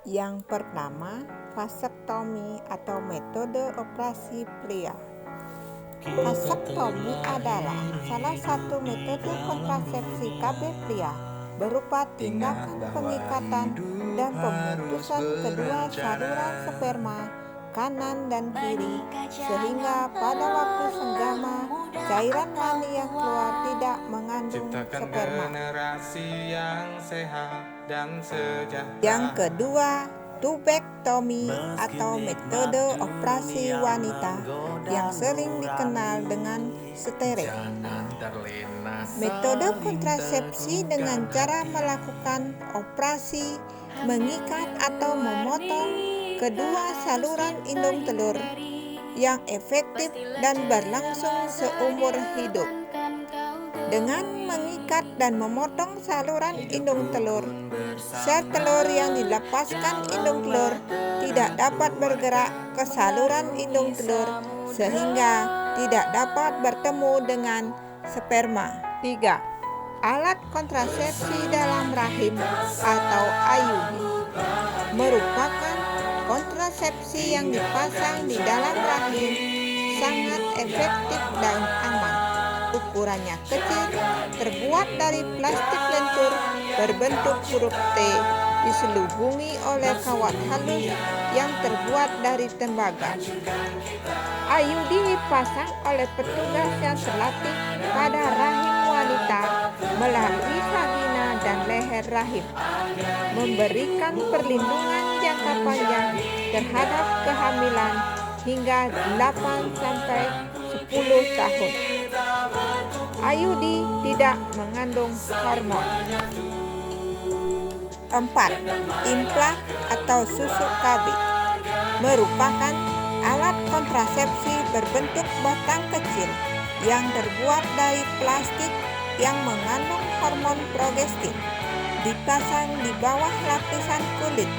Yang pertama, vasektomi atau metode operasi pria. Vasektomi adalah salah satu metode kontrasepsi KB pria berupa tindakan pengikatan dan pemutusan kedua saluran sperma kanan dan kiri, sehingga pada waktu senggama cairan mani yang keluar tidak mengandung sperma. Yang kedua, tubektomi atau metode operasi wanita yang sering dikenal dengan steril. Metode kontrasepsi dengan cara melakukan operasi mengikat atau memotong kedua saluran indung telur yang efektif dan berlangsung seumur hidup. Dengan mengikat dan memotong saluran indung telur, sel telur yang dilepaskan indung telur tidak dapat bergerak ke saluran indung telur sehingga tidak dapat bertemu dengan sperma. 3. Alat kontrasepsi dalam rahim atau IUD merupakan kontrasepsi yang dipasang di dalam rahim, sangat efektif dan aman. Ukurannya kecil, terbuat dari plastik lentur berbentuk huruf T, diselubungi oleh kawat halus yang terbuat dari tembaga. IUD dipasang oleh petugas yang terlatih pada rahim wanita melalui vagina dan leher rahim, memberikan perlindungan jangka panjang terhadap kehamilan hingga 8-10 tahun. IUD tidak mengandung hormon. 4. Implan atau susuk KB merupakan alat kontrasepsi berbentuk batang kecil yang terbuat dari plastik yang mengandung hormon progestin, dipasang di bawah lapisan kulit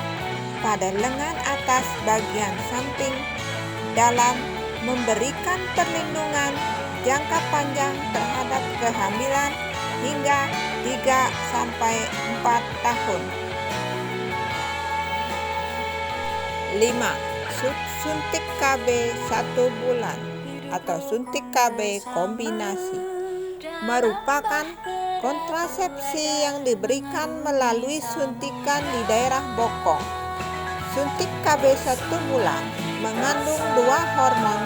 pada lengan atas bagian samping dalam memberikan perlindungan jangka panjang terhadap kehamilan hingga 3-4 tahun. 5. Suntik KB 1 bulan atau suntik KB kombinasi merupakan kontrasepsi yang diberikan melalui suntikan di daerah bokong. Suntik KB 1 bulan mengandung 2 hormon,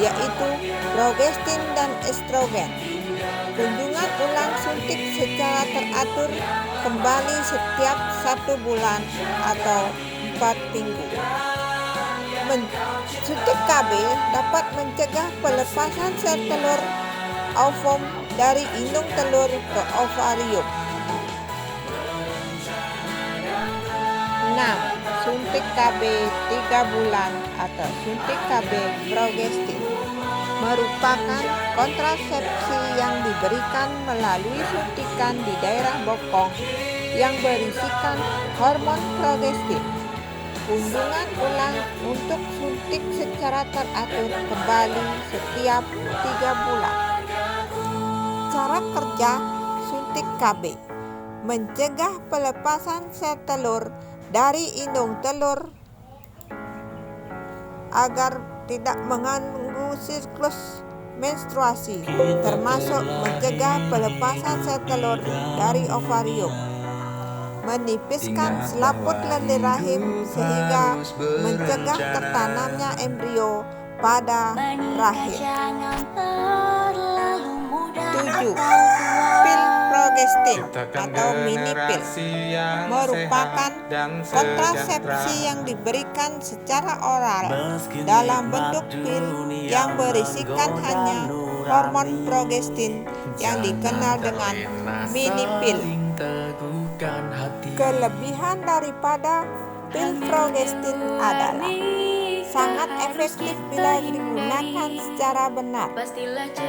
yaitu progestin dan estrogen. Kunjungan ulang suntik secara teratur kembali setiap 1 bulan atau 4 minggu. Suntik KB dapat mencegah pelepasan sel telur ovum dari indung telur ke ovarium. 6. Suntik KB 3 bulan atau suntik KB progestin merupakan kontrasepsi yang diberikan melalui suntikan di daerah bokong yang berisikan hormon progestin. Kunjungan ulang untuk suntik secara teratur kembali setiap 3 bulan. Cara kerja suntik KB mencegah pelepasan sel telur dari indung telur agar tidak mengganggu siklus menstruasi, termasuk mencegah pelepasan sel telur dari ovarium, menipiskan selaput lendir rahim sehingga mencegah tertanamnya embrio pada rahim. 7. Pil progestin atau mini pil merupakan kontrasepsi yang diberikan secara oral dalam bentuk pil yang berisikan hanya hormon progestin yang dikenal dengan mini pil. Kelebihan daripada pil progestin adalah sangat efektif bila digunakan secara benar,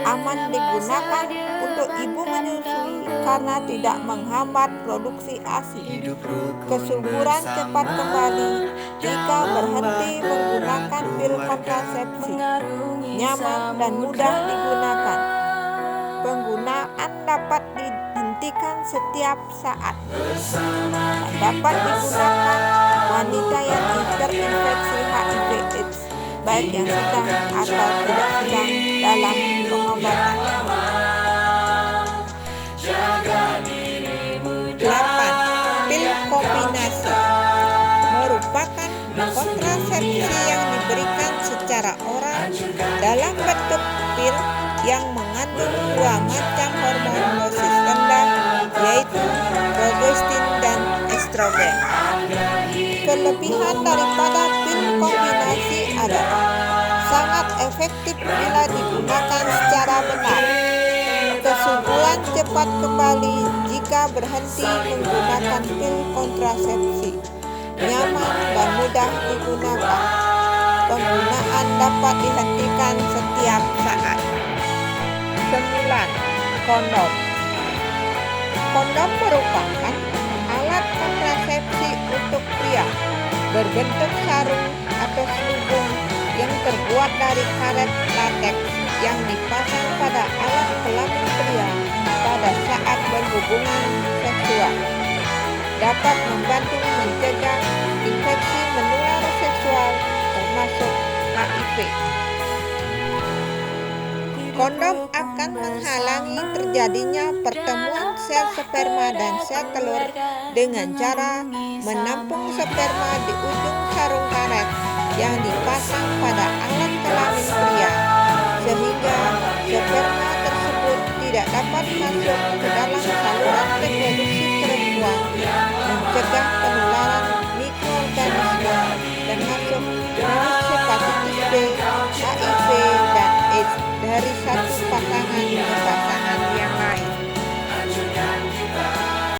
aman digunakan untuk ibu menyusui karena tidak menghambat produksi ASI, kesuburan cepat kembali jika berhenti menggunakan pil kontrasepsi, nyaman dan mudah digunakan. Penggunaan dapat dihentikan setiap saat dan dapat digunakan wanita yang terinfeksi HIV/AIDS, baik yang sedang atau tidak sedang dalam pengobatan. 8. Pil kombinasi merupakan kontrasepsi yang diberikan secara oral dalam bentuk pil yang mengandung dua macam hormon dosis rendah, yaitu progestin dan estrogen. Kelebihan daripada pil kombinasi adalah sangat efektif bila digunakan secara benar. Kesuburan cepat kembali jika berhenti menggunakan pil kontrasepsi. Nyaman dan mudah digunakan. Penggunaan dapat dihentikan setiap saat. 9. Kondom. Kondom merupakan alat kontrasepsi untuk pria berbentuk sarung atau selubung yang terbuat dari karet lateks yang dipasang pada alat kelamin pria pada saat berhubungan seksual. Dapat membantu mencegah infeksi menular seksual termasuk HIV. Kondom akan menghalangi terjadinya pertemuan sel sperma dan sel telur dengan cara menampung sperma di ujung sarung karet yang dipasang pada alat kelamin pria, sehingga sperma tersebut tidak dapat masuk ke dalam saluran reproduksi perempuan, mencegah